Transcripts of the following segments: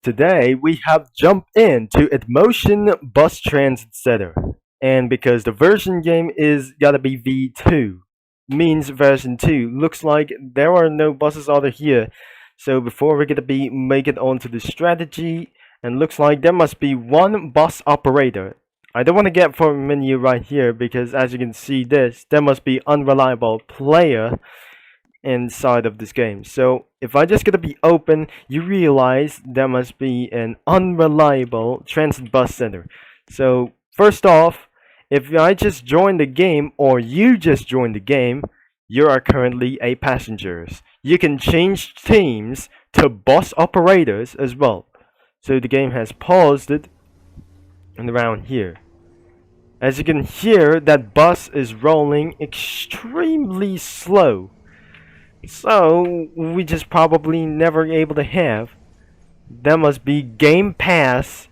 today we have jumped into Edmonton Bus Transit Center. And because the version game is gotta be V2, means version 2. Looks like there are no buses out of here. So before we're gonna be making onto the strategy, and looks like there must be one bus operator. I don't want to get for menu right here because as you can see this, there must be unreliable player inside of this game. So if I just gonna be open, you realize there must be an unreliable transit bus center. So first off, if I just joined the game or you just joined the game, you are currently a passengers. You can change teams to bus operators as well. So the game has paused it and around here. As you can hear, that bus is rolling extremely slow. So we just probably never able to have. There must be Game Pass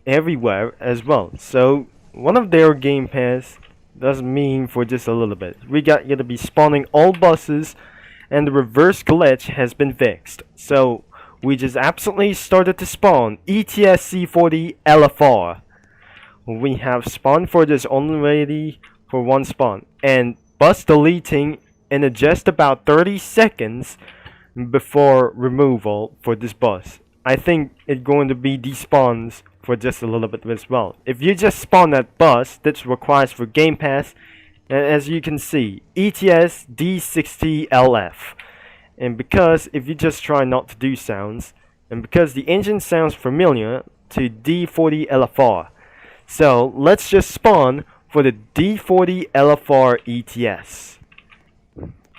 everywhere as well. So one of their Game Pass does mean for just a little bit. We got to be spawning all buses, and the reverse glitch has been fixed. So we just absolutely started to spawn ETS C40 LFR. We have spawned for this already for one spawn, and bus deleting in just about 30 seconds before removal for this bus. I think it's going to be despawns for just a little bit as well. If you just spawn that bus, that requires for Game Pass, and as you can see, ETS D60LF. And because if you just try not to do sounds, and because the engine sounds familiar to D40 LFR. So let's just spawn for the D40 LFR ETS.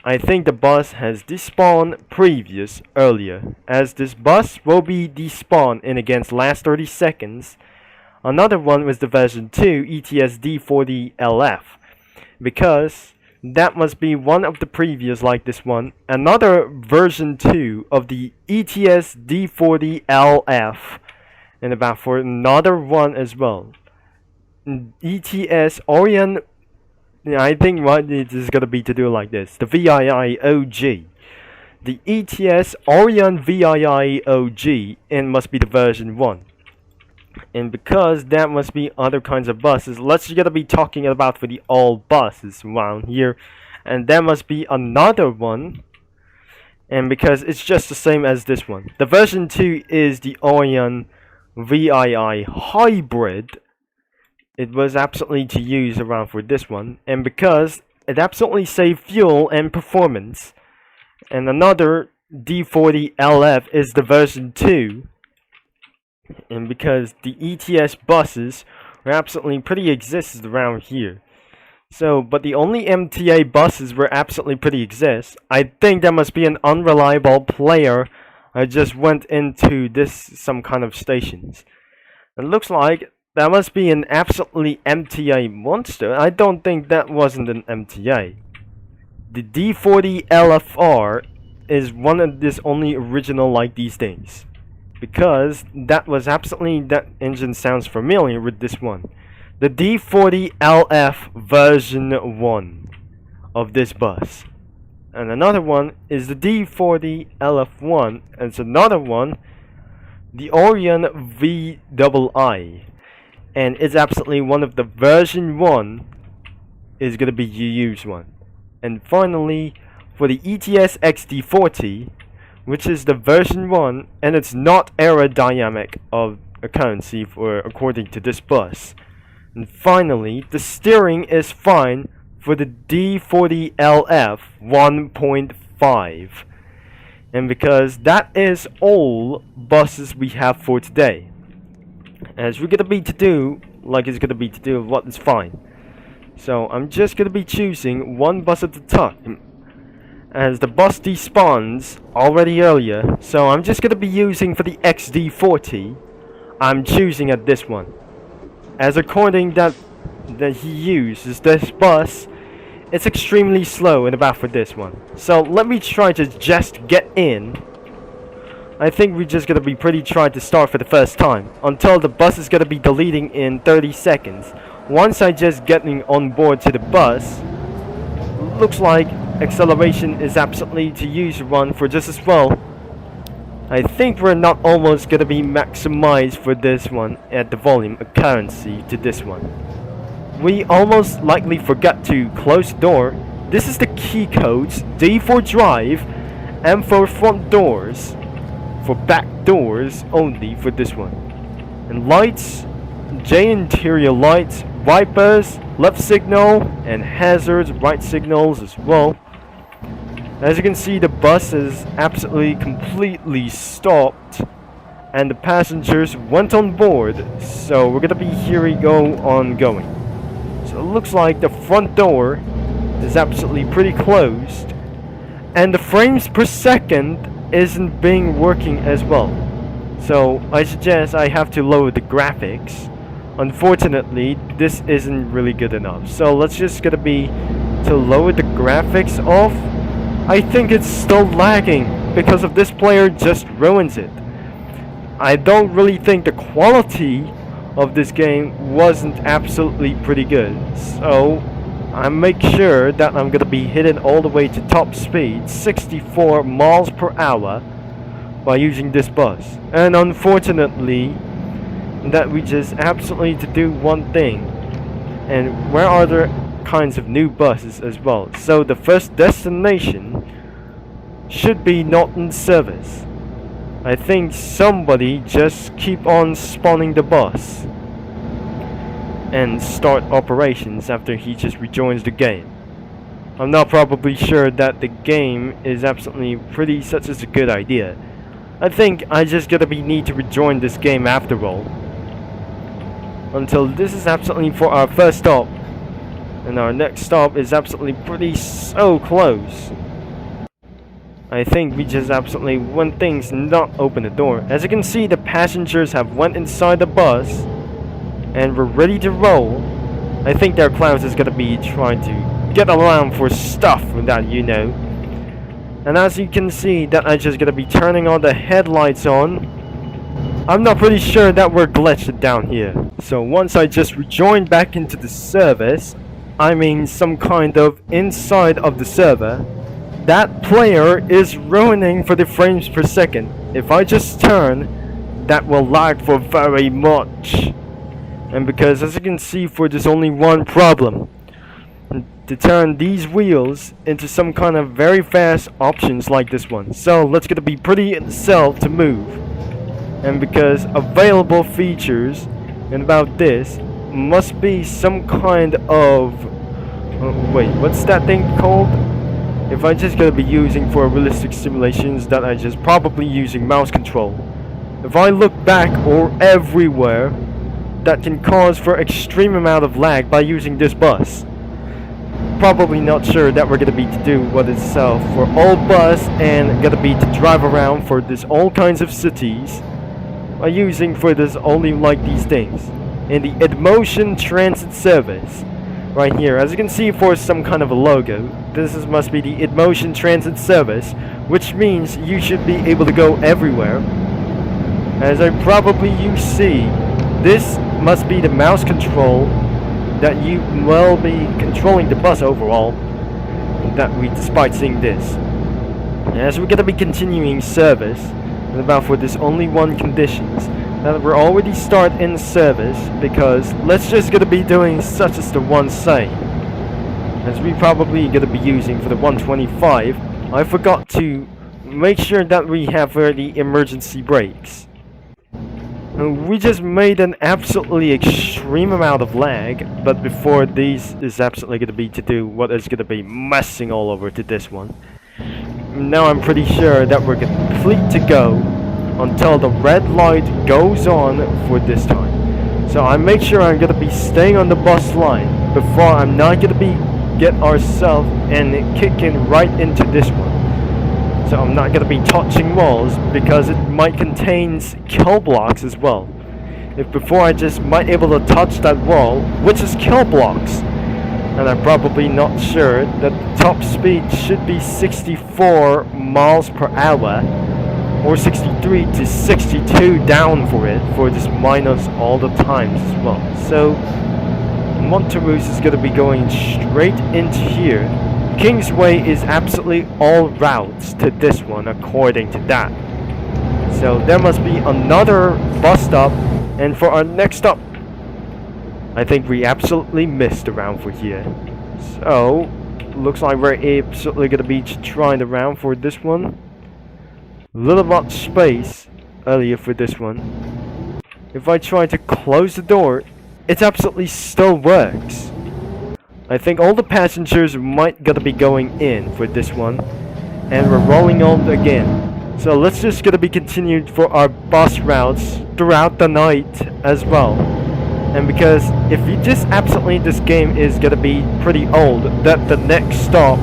I think the bus has despawned previous earlier, as this bus will be despawned in against last 30 seconds. Another one was the version 2 ETS D40LF, because that must be one of the previous like this one. Another version 2 of the ETS D40LF, and about for another one as well. ETS Orion. I think what it is gonna be to do like this. The VIIOG. The ETS Orion VIIOG, and must be the version 1. And because that must be other kinds of buses, let's gonna be talking about for the all buses around here. And there must be another one. And because it's just the same as this one. The version 2 is the Orion VII Hybrid. It was absolutely to use around for this one, and because it absolutely saved fuel and performance. And another D40LF is the version 2, and because the ETS buses were absolutely pretty exist around here. So, but the only MTA buses were absolutely pretty exist. I think there must be an unreliable player. I just went into this some kind of stations. It looks like that must be an absolutely MTA monster. I don't think that wasn't an MTA. The D40 LFR is one of this only original like these things. Because that was absolutely, that engine sounds familiar with this one. The D40 LF version 1 of this bus. And another one is the D40 LF1. And it's another one, the Orion VII. And it's absolutely one of the version 1 is going to be used one. And finally, for the ETS XD40, which is the version 1, and it's not aerodynamic of a currency for according to this bus. And finally, the steering is fine for the D40LF 1.5. And because that is all buses we have for today. As we're gonna be to do, like it's gonna be to do what is fine. So I'm just gonna be choosing one bus at a time, as the bus despawns already earlier. So I'm just gonna be using for the XD40. I'm choosing at this one, as according that he uses this bus, it's extremely slow in about for this one. So let me try to just get in. I think we're just gonna be pretty trying to start for the first time until the bus is gonna be deleting in 30 seconds. Once I just getting on board to the bus, looks like acceleration is absolutely to use one for just as well. I think we're not almost gonna be maximized for this one at the volume currency to this one. We almost likely forgot to close the door. This is the key codes, D for drive, M for front doors, for back doors only for this one. And lights, J interior lights, wipers, left signal, and hazards, right signals as well. As you can see, the bus is absolutely completely stopped and the passengers went on board, so we're gonna be here we go on going. So it looks like the front door is absolutely pretty closed and the frames per second isn't being working as well. So I suggest I have to lower the graphics. Unfortunately, this isn't really good enough. So let's just gonna be to lower the graphics off. I think it's still lagging because of this player just ruins it. I don't really think the quality of this game wasn't absolutely pretty good. So I make sure that I'm gonna be hitting all the way to top speed, 64 miles per hour, by using this bus. And unfortunately, that we just absolutely to do one thing. And where are there kinds of new buses as well? So the first destination should be not in service. I think somebody just keep on spawning the bus and start operations after he just rejoins the game. I'm not probably sure that the game is absolutely pretty such as a good idea. I think I just gotta need to rejoin this game after all. Until this is absolutely for our first stop. And our next stop is absolutely pretty so close. I think we just absolutely when things not open the door. As you can see, the passengers have went inside the bus and we're ready to roll. I think their clowns is gonna be trying to get around for stuff that you know. And as you can see that I just gonna be turning all the headlights on. I'm not pretty sure that we're glitched down here. So once I just rejoined back into the service, I mean some kind of inside of the server, that player is ruining for the frames per second. If I just turn, that will lag for very much. And because as you can see, for there's only one problem. To turn these wheels into some kind of very fast options like this one. So let's get to be pretty itself to move. And because available features and about this must be some kind of wait, what's that thing called? If I just gonna be using for realistic simulations, that I just probably using mouse control. If I look back or everywhere, that can cause for extreme amount of lag by using this bus. Probably not sure that we're gonna be to do what itself for all bus and gonna be to drive around for this all kinds of cities by using for this only like these things in the Edmonton transit service right here. As you can see, for some kind of a logo, this must be the Edmonton transit service, which means you should be able to go everywhere. As I probably you see, this must be the mouse control that you will be controlling the bus overall, that we despite seeing this. As we're gonna be continuing service, and about for this only one conditions, that we're already start in service, because let's just gonna be doing such as the one say. As we probably gonna be using for the 125, I forgot to make sure that we have the emergency brakes. We just made an absolutely extreme amount of lag, but before these is absolutely going to be to do what is going to be messing all over to this one. Now I'm pretty sure that we're complete to go until the red light goes on for this time. So I make sure I'm going to be staying on the bus line before I'm not going to be get ourselves and kicking right into this one. So I'm not going to be touching walls because it might contain kill blocks as well. If before I just might able to touch that wall, which is kill blocks, and I'm probably not sure that the top speed should be 64 miles per hour or 63 to 62 down for it, for this minus all the times as well. So Monteroos is going to be going straight into here. Kingsway is absolutely all routes to this one according to that. So there must be another bus stop. And for our next stop, I think we absolutely missed around for here. So looks like we're absolutely gonna be trying around for this one. Little much space earlier for this one. If I try to close the door, it absolutely still works. I think all the passengers might gonna be going in for this one. And we're rolling on again. So let's just gonna be continued for our bus routes throughout the night as well. And because if you just absolutely, this game is gonna be pretty old, that the next stop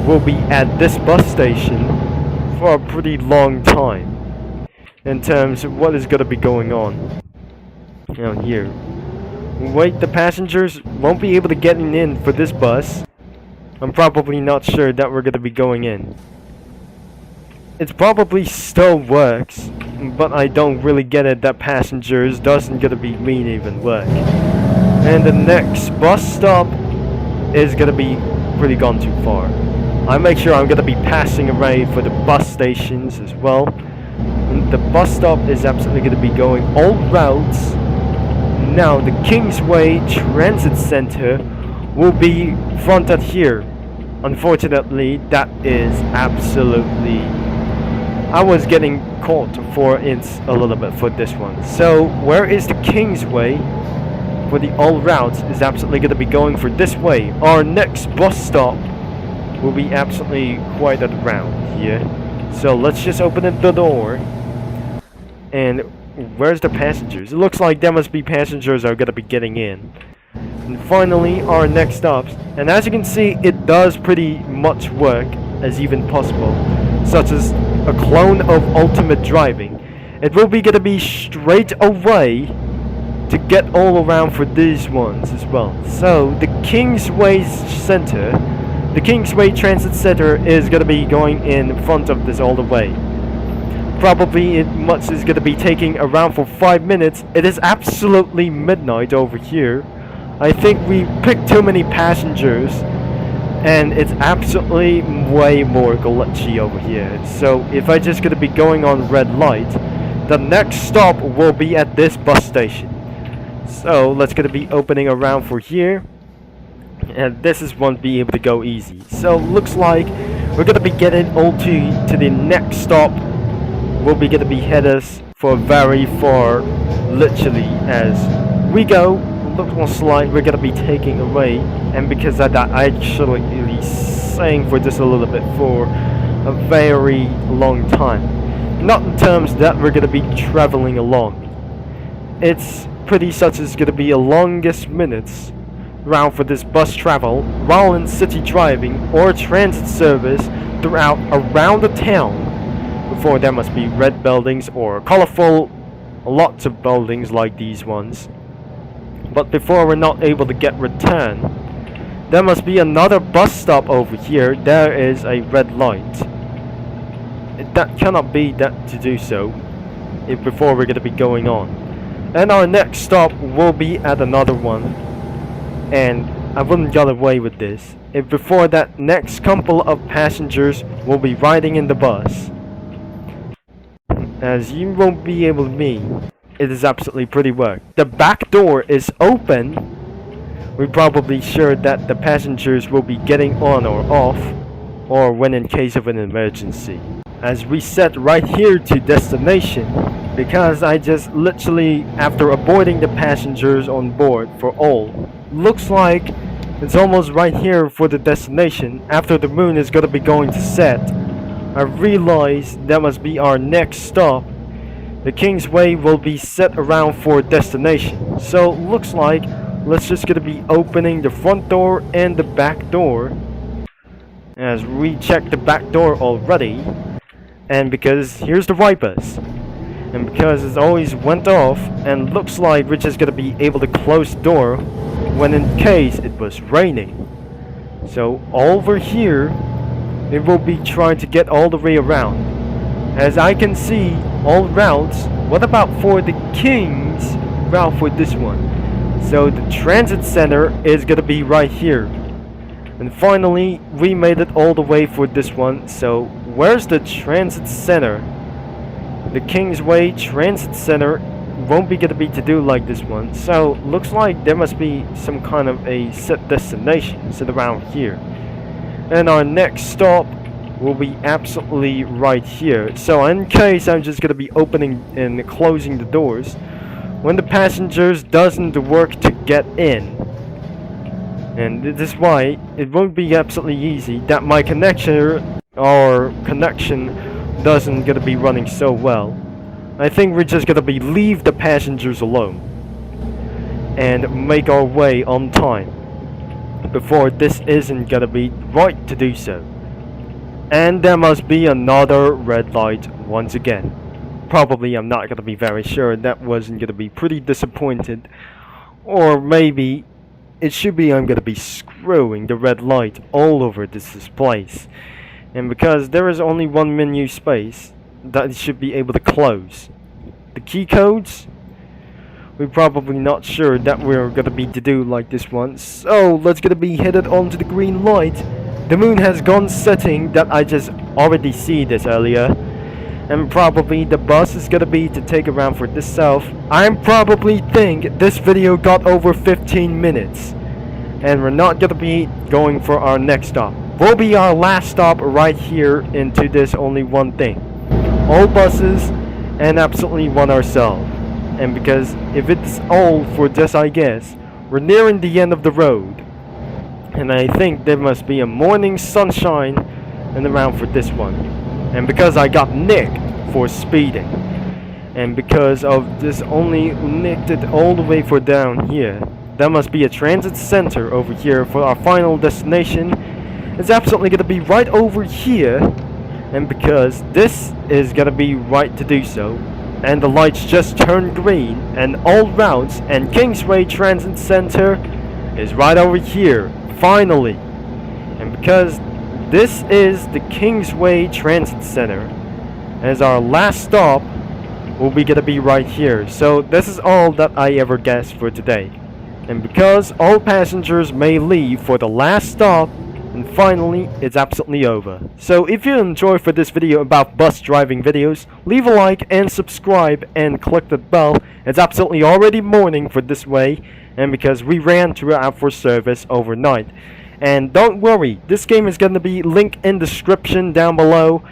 will be at this bus station for a pretty long time in terms of what is gonna be going on down here. Wait, the passengers won't be able to get in for this bus. I'm probably not sure that we're gonna be going in. It probably still works, but I don't really get it that passengers doesn't gonna be mean even work. And the next bus stop is gonna be pretty gone too far. I make sure I'm gonna be passing away for the bus stations as well. And the bus stop is absolutely gonna be going all routes. Now the Kingsway Transit Center will be fronted here. Unfortunately, that is absolutely, I was getting caught for it a little bit for this one. So where is the Kingsway for the all routes is absolutely going to be going for this way. Our next bus stop will be absolutely quite around here. So let's just open the door. And where's the passengers? It looks like there must be passengers are going to be getting in. And finally our next stops, and as you can see, it does pretty much work as even possible, such as a clone of Ultimate Driving. It will be gonna be straight away to get all around for these ones as well. So the Kingsway Center, the Kingsway Transit Center is gonna be going in front of this all the way. Probably it much is gonna be taking around for 5 minutes. It is absolutely midnight over here. I think we picked too many passengers, and it's absolutely way more glitchy over here. So if I just gonna be going on red light, the next stop will be at this bus station. So let's gonna be opening around for here, and this is won't be able to go easy. So looks like we're gonna be getting all to the next stop. We'll be gonna be headed for very far, literally as we go. Looks like we're gonna be taking away, and because of that, I actually saying for this a little bit for a very long time. Not in terms that we're gonna be traveling along. It's pretty such as gonna be a longest minutes round for this bus travel while in city driving or transit service throughout around the town. Before there must be red buildings or colorful lots of buildings like these ones. But before we're not able to get return, there must be another bus stop over here. There is a red light. That cannot be that to do so if before we're going to be going on. And our next stop will be at another one. And I wouldn't get away with this if before that next couple of passengers will be riding in the bus. As you won't be able to meet. It is absolutely pretty work. The back door is open. We're probably sure that the passengers will be getting on or off, or when in case of an emergency. As we set right here to destination, because I just literally, after avoiding the passengers on board for all, looks like it's almost right here for the destination. After the moon is gonna be going to set, I realize that must be our next stop. The Kingsway will be set around for destination. So looks like let's just gonna be opening the front door and the back door. As we check the back door already. And because here's the wipers. And because it always went off, and looks like we're just gonna be able to close the door when in case it was raining. So over here, it will be trying to get all the way around. As I can see, all routes, what about for the King's route for this one? So the transit center is gonna be right here. And finally, we made it all the way for this one. So where's the transit center? the Kingsway Transit Center won't be gonna be to do like this one. So looks like there must be some kind of a set destination sit around here. And our next stop will be absolutely right here. So in case I'm just gonna be opening and closing the doors when the passengers doesn't work to get in. And this is why it won't be absolutely easy that my connection doesn't gonna be running so well. I think we're just gonna be leave the passengers alone and make our way on time before this isn't gonna be right to do so. And there must be another red light once again. Probably I'm not gonna be very sure. That wasn't gonna be pretty disappointed. Or maybe it should be I'm gonna be screwing the red light all over this place. And because there is only one menu space that it should be able to close. The key codes, we're probably not sure that we're gonna be to do like this one. So let's gonna be headed onto the green light. The moon has gone setting, that I just already see this earlier. And probably the bus is gonna be to take around for this south. I probably think this video got over 15 minutes. And we're not gonna be going for our next stop. Will be our last stop right here into this only one thing. All buses and absolutely one ourselves. And because if it's all for this, I guess, we're nearing the end of the road. And I think there must be a morning sunshine and around for this one. And because I got nicked for speeding, and because of this only nicked it all the way for down here, there must be a transit center over here for our final destination. It's absolutely going to be right over here. And because this is going to be right to do so, and the lights just turned green, and all routes and Kingsway Transit Center is right over here, finally. And because this is the Kingsway Transit Center, as our last stop will be gonna be right here. So this is all that I ever guessed for today. And because all passengers may leave for the last stop, and finally it's absolutely over. So if you enjoyed for this video about bus driving videos, leave a like and subscribe and click the bell. It's absolutely already morning for this way, and because we ran throughout for service overnight. And don't worry, this game is going to be linked in description down below.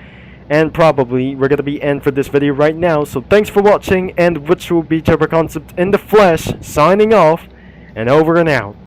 And probably we're going to be end for this video right now. So thanks for watching, and which will be Turbo Concept in the flesh, signing off, and over and out.